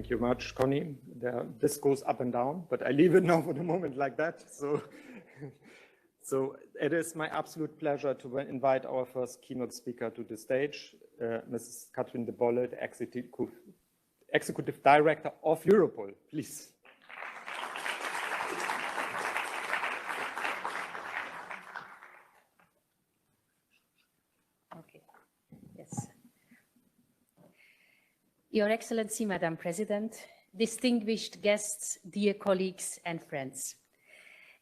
Thank you much, Connie. This goes up and down, but I leave it now for the moment like that. So it is my absolute pleasure to invite our first keynote speaker to the stage, Mrs. Katrin de Bolle, the Executive Director of Europol. Please. Okay. Yes. Your Excellency, Madam President, distinguished guests, dear colleagues and friends.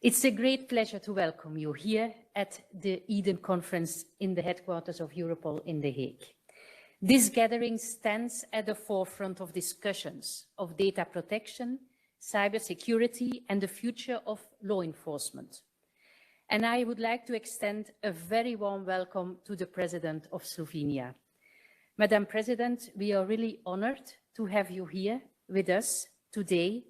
It's a great pleasure to welcome you here at the Eden Conference in the headquarters of Europol in The Hague. This gathering stands at the forefront of discussions of data protection, cybersecurity, and the future of law enforcement. And I would like to extend a very warm welcome to the President of Slovenia. Madam President, we are really honored to have you here with us today.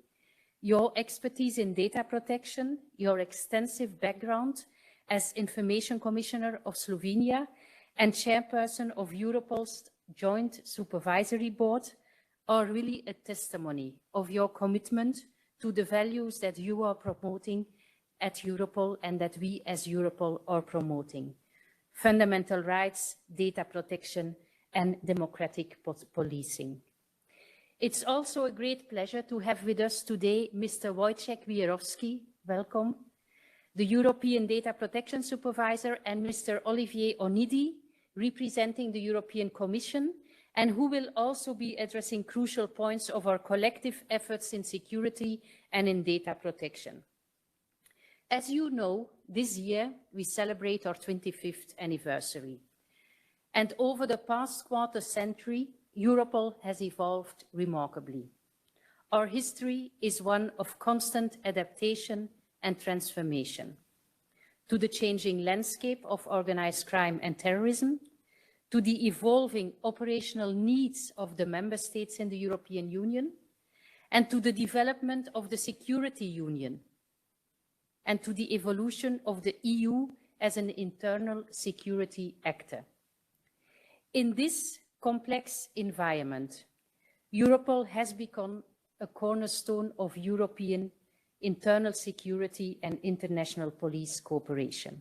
Your expertise in data protection, your extensive background as Information Commissioner of Slovenia and Chairperson of Europol's Joint Supervisory Board are really a testimony of your commitment to the values that you are promoting at Europol and that we as Europol are promoting. Fundamental rights, data protection, and democratic policing. It's also a great pleasure to have with us today Mr. Wojciech Wierowski, welcome, the European Data Protection Supervisor, and Mr. Olivier Onidi, representing the European Commission, and who will also be addressing crucial points of our collective efforts in security and in data protection. As you know, this year we celebrate our 25th anniversary. And over the past quarter century, Europol has evolved remarkably. Our history is one of constant adaptation and transformation to the changing landscape of organized crime and terrorism, to the evolving operational needs of the member states in the European Union, and to the development of the Security Union, and to the evolution of the EU as an internal security actor. In this complex environment, Europol has become a cornerstone of European internal security and international police cooperation.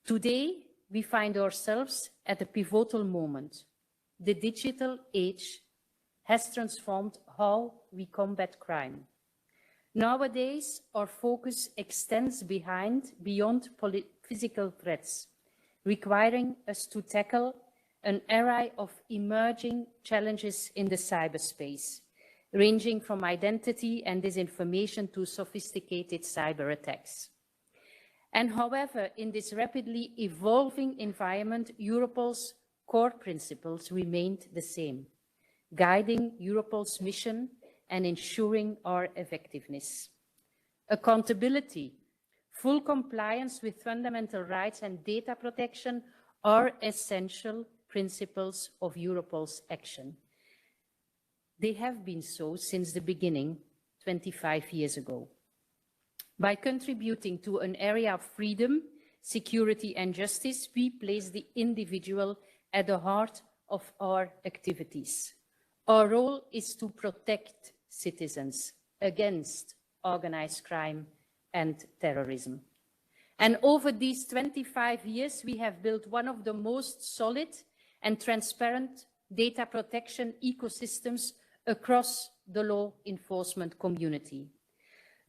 Today, we find ourselves at a pivotal moment. The digital age has transformed how we combat crime. Nowadays, our focus extends beyond physical threats, requiring us to tackle an array of emerging challenges in the cyberspace, ranging from identity and disinformation to sophisticated cyber attacks. And however, in this rapidly evolving environment, Europol's core principles remained the same, guiding Europol's mission and ensuring our effectiveness. Accountability, full compliance with fundamental rights and data protection are essential principles of Europol's action. They have been so since the beginning, 25 years ago. By contributing to an area of freedom, security and justice, we place the individual at the heart of our activities. Our role is to protect citizens against organized crime and terrorism. And over these 25 years, we have built one of the most solid and transparent data protection ecosystems across the law enforcement community.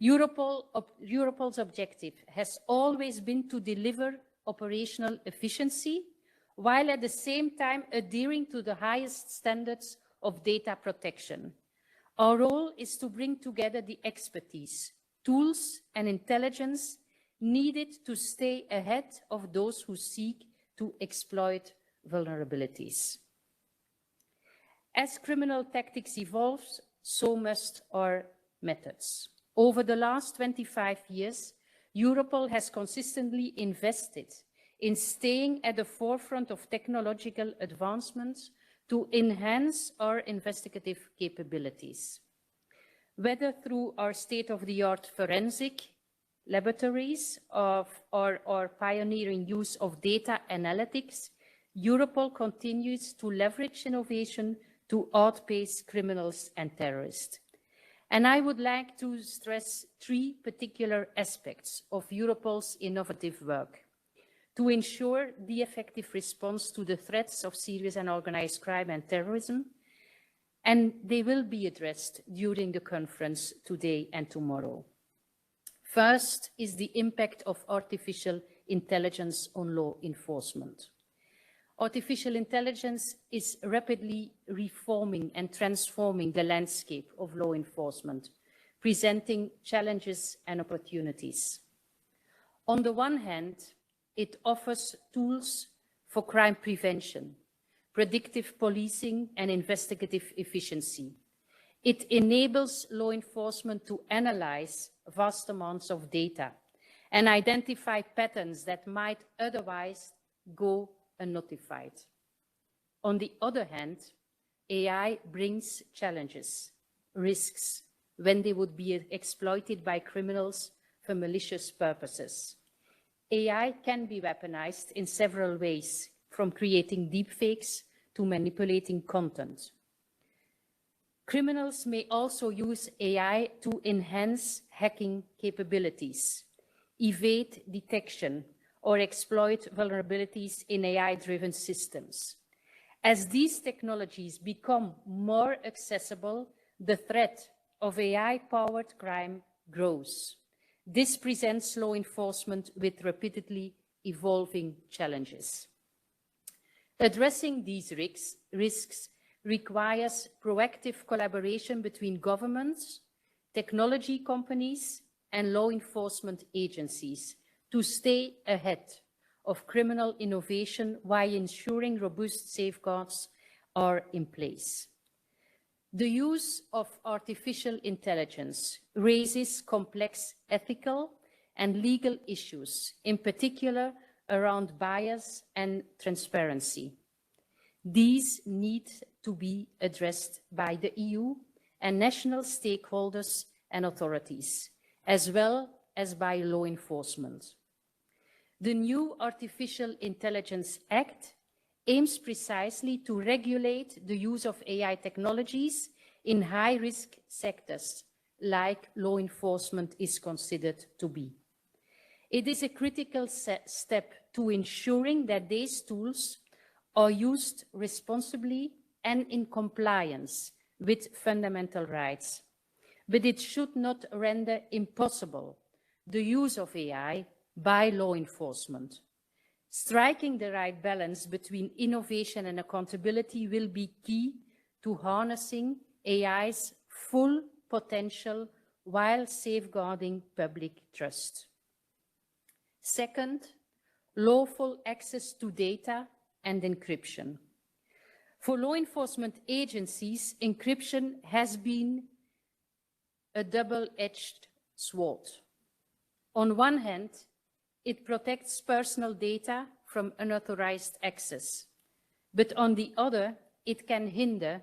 Europol's objective has always been to deliver operational efficiency, while at the same time adhering to the highest standards of data protection. Our role is to bring together the expertise, tools, and intelligence needed to stay ahead of those who seek to exploit vulnerabilities. As criminal tactics evolve, so must our methods. Over the last 25 years, Europol has consistently invested in staying at the forefront of technological advancements to enhance our investigative capabilities. Whether through our state-of-the-art forensic laboratories or our pioneering use of data analytics, Europol continues to leverage innovation to outpace criminals and terrorists. And I would like to stress three particular aspects of Europol's innovative work to ensure the effective response to the threats of serious and organized crime and terrorism, and they will be addressed during the conference today and tomorrow. First is the impact of artificial intelligence on law enforcement. Artificial intelligence is rapidly reforming and transforming the landscape of law enforcement, presenting challenges and opportunities. On the one hand, it offers tools for crime prevention, predictive policing, and investigative efficiency. It enables law enforcement to analyze vast amounts of data and identify patterns that might otherwise go unnotified. On the other hand, AI brings challenges, risks, when they would be exploited by criminals for malicious purposes. AI can be weaponized in several ways, from creating deepfakes to manipulating content. Criminals may also use AI to enhance hacking capabilities, evade detection, or exploit vulnerabilities in AI-driven systems. As these technologies become more accessible, the threat of AI-powered crime grows. This presents law enforcement with rapidly evolving challenges. Addressing these risks requires proactive collaboration between governments, technology companies, and law enforcement agencies to stay ahead of criminal innovation while ensuring robust safeguards are in place. The use of artificial intelligence raises complex ethical and legal issues, in particular around bias and transparency. These need to be addressed by the EU and national stakeholders and authorities, as well as by law enforcement. The new Artificial Intelligence Act aims precisely to regulate the use of AI technologies in high-risk sectors, like law enforcement is considered to be. It is a critical step to ensuring that these tools are used responsibly and in compliance with fundamental rights. But it should not render impossible the use of AI by law enforcement. Striking the right balance between innovation and accountability will be key to harnessing AI's full potential while safeguarding public trust. Second, lawful access to data and encryption. For law enforcement agencies, encryption has been a double-edged sword. On one hand, it protects personal data from unauthorized access, but on the other, it can hinder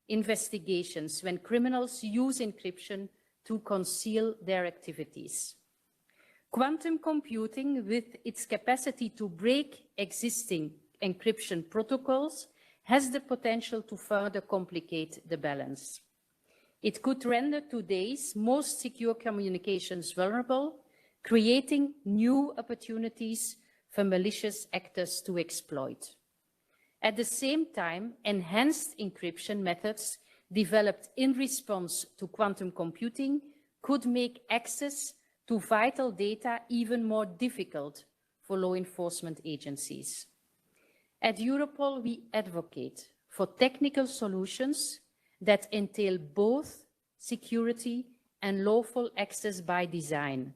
investigations when criminals use encryption to conceal their activities. Quantum computing, with its capacity to break existing encryption protocols, has the potential to further complicate the balance. It could render today's most secure communications vulnerable, creating new opportunities for malicious actors to exploit. At the same time, enhanced encryption methods developed in response to quantum computing could make access to vital data even more difficult for law enforcement agencies. At Europol, we advocate for technical solutions that entail both security and lawful access by design.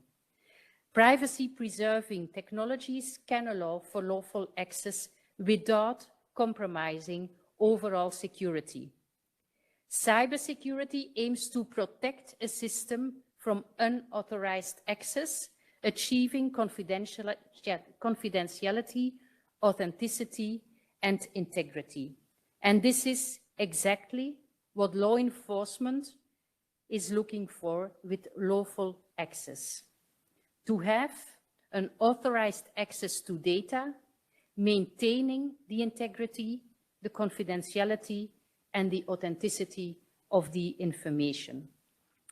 Privacy-preserving technologies can allow for lawful access without compromising overall security. Cybersecurity aims to protect a system from unauthorized access, achieving confidentiality, authenticity, and integrity. And this is exactly what law enforcement is looking for with lawful access. To have an authorized access to data, maintaining the integrity, the confidentiality, and the authenticity of the information.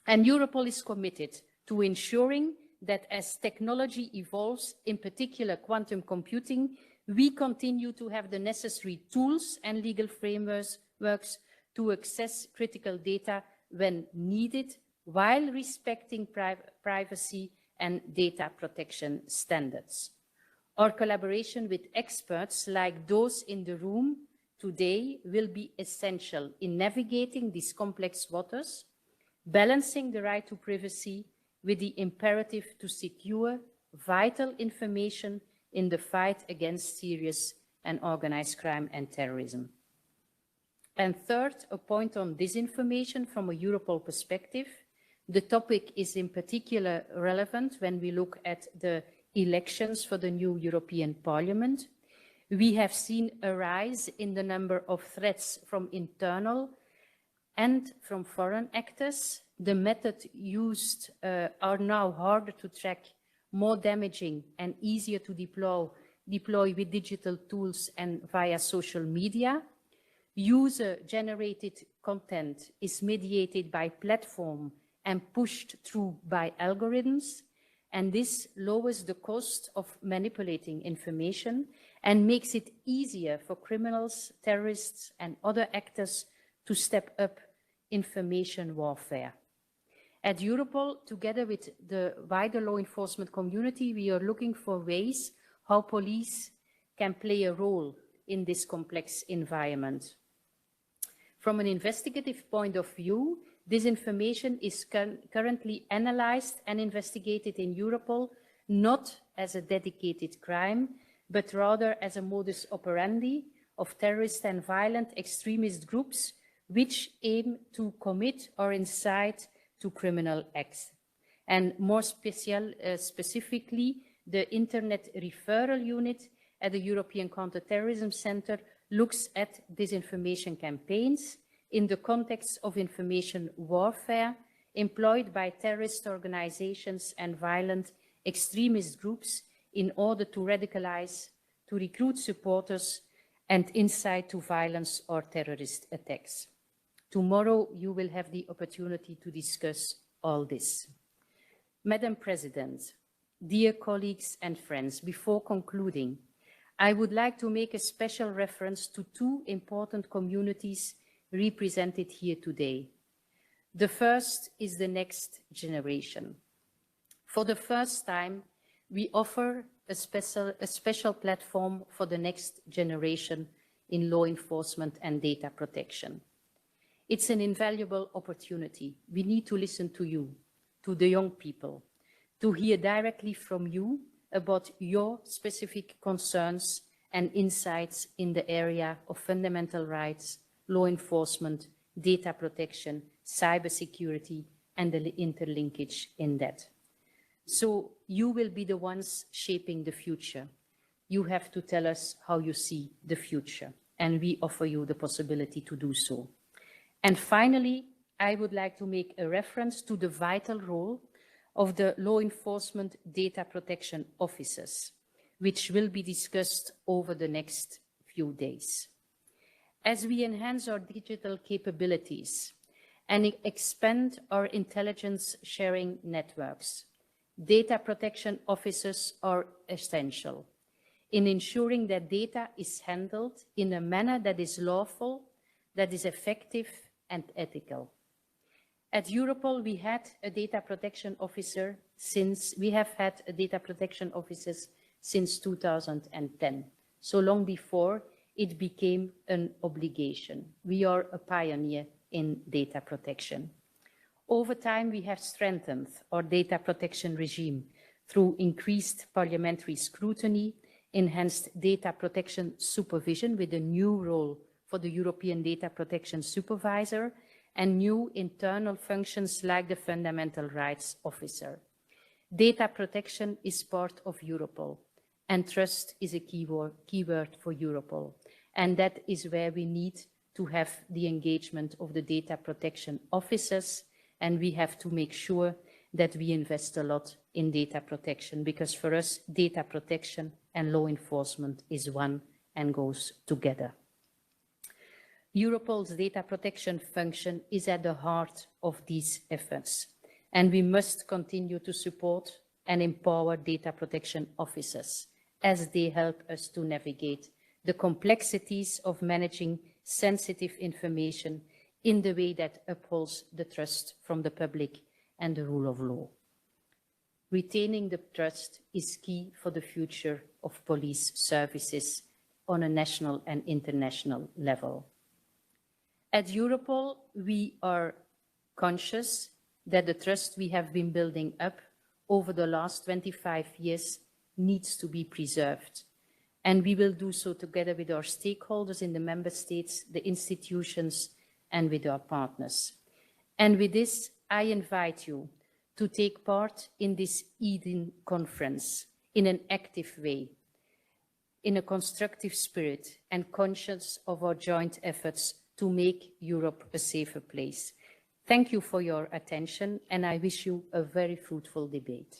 And Europol is committed to ensuring that as technology evolves, in particular quantum computing, we continue to have the necessary tools and legal frameworks to access critical data when needed, while respecting privacy and data protection standards. Our collaboration with experts like those in the room today will be essential in navigating these complex waters, balancing the right to privacy with the imperative to secure vital information in the fight against serious and organized crime and terrorism. And third, a point on disinformation from a Europol perspective. The topic is in particular relevant when we look at the elections for the new European Parliament. We have seen a rise in the number of threats from internal and from foreign actors. The methods used are now harder to track, more damaging and easier to deploy with digital tools and via social media. User-generated content is mediated by platform and pushed through by algorithms, and this lowers the cost of manipulating information and makes it easier for criminals, terrorists, and other actors to step up information warfare. At Europol, together with the wider law enforcement community, we are looking for ways how police can play a role in this complex environment. From an investigative point of view, this information is currently analyzed and investigated in Europol, not as a dedicated crime, but rather as a modus operandi of terrorist and violent extremist groups which aim to commit or incite to criminal acts. And more specifically, the Internet Referral Unit at the European Counterterrorism Center looks at disinformation campaigns in the context of information warfare employed by terrorist organizations and violent extremist groups in order to radicalize, to recruit supporters, and incite to violence or terrorist attacks. Tomorrow, you will have the opportunity to discuss all this. Madam President, dear colleagues and friends, before concluding, I would like to make a special reference to two important communities represented here today. The first is the next generation. For the first time, we offer a special platform for the next generation in law enforcement and data protection. It's an invaluable opportunity. We need to listen to you, to the young people, to hear directly from you about your specific concerns and insights in the area of fundamental rights, law enforcement, data protection, cybersecurity, and the interlinkage in that. So you will be the ones shaping the future. You have to tell us how you see the future, and we offer you the possibility to do so. And finally, I would like to make a reference to the vital role of the law enforcement data protection officers, which will be discussed over the next few days. As we enhance our digital capabilities and expand our intelligence sharing networks, data protection officers are essential in ensuring that data is handled in a manner that is lawful, that is effective and ethical. At Europol, we have had a data protection officer since 2010, so long before it became an obligation. We are a pioneer in data protection. Over time, we have strengthened our data protection regime through increased parliamentary scrutiny, enhanced data protection supervision with a new role for the European Data Protection Supervisor, and new internal functions like the Fundamental Rights Officer. Data protection is part of Europol, and trust is a keyword for Europol. And that is where we need to have the engagement of the data protection officers, and we have to make sure that we invest a lot in data protection, because for us, data protection and law enforcement is one and goes together. Europol's data protection function is at the heart of these efforts, and we must continue to support and empower data protection officers as they help us to navigate the complexities of managing sensitive information in the way that upholds the trust from the public and the rule of law. Retaining the trust is key for the future of police services on a national and international level. At Europol, we are conscious that the trust we have been building up over the last 25 years needs to be preserved. And we will do so together with our stakeholders in the member states, the institutions, and with our partners. And with this, I invite you to take part in this Eden conference in an active way, in a constructive spirit, and conscious of our joint efforts to make Europe a safer place. Thank you for your attention, and I wish you a very fruitful debate.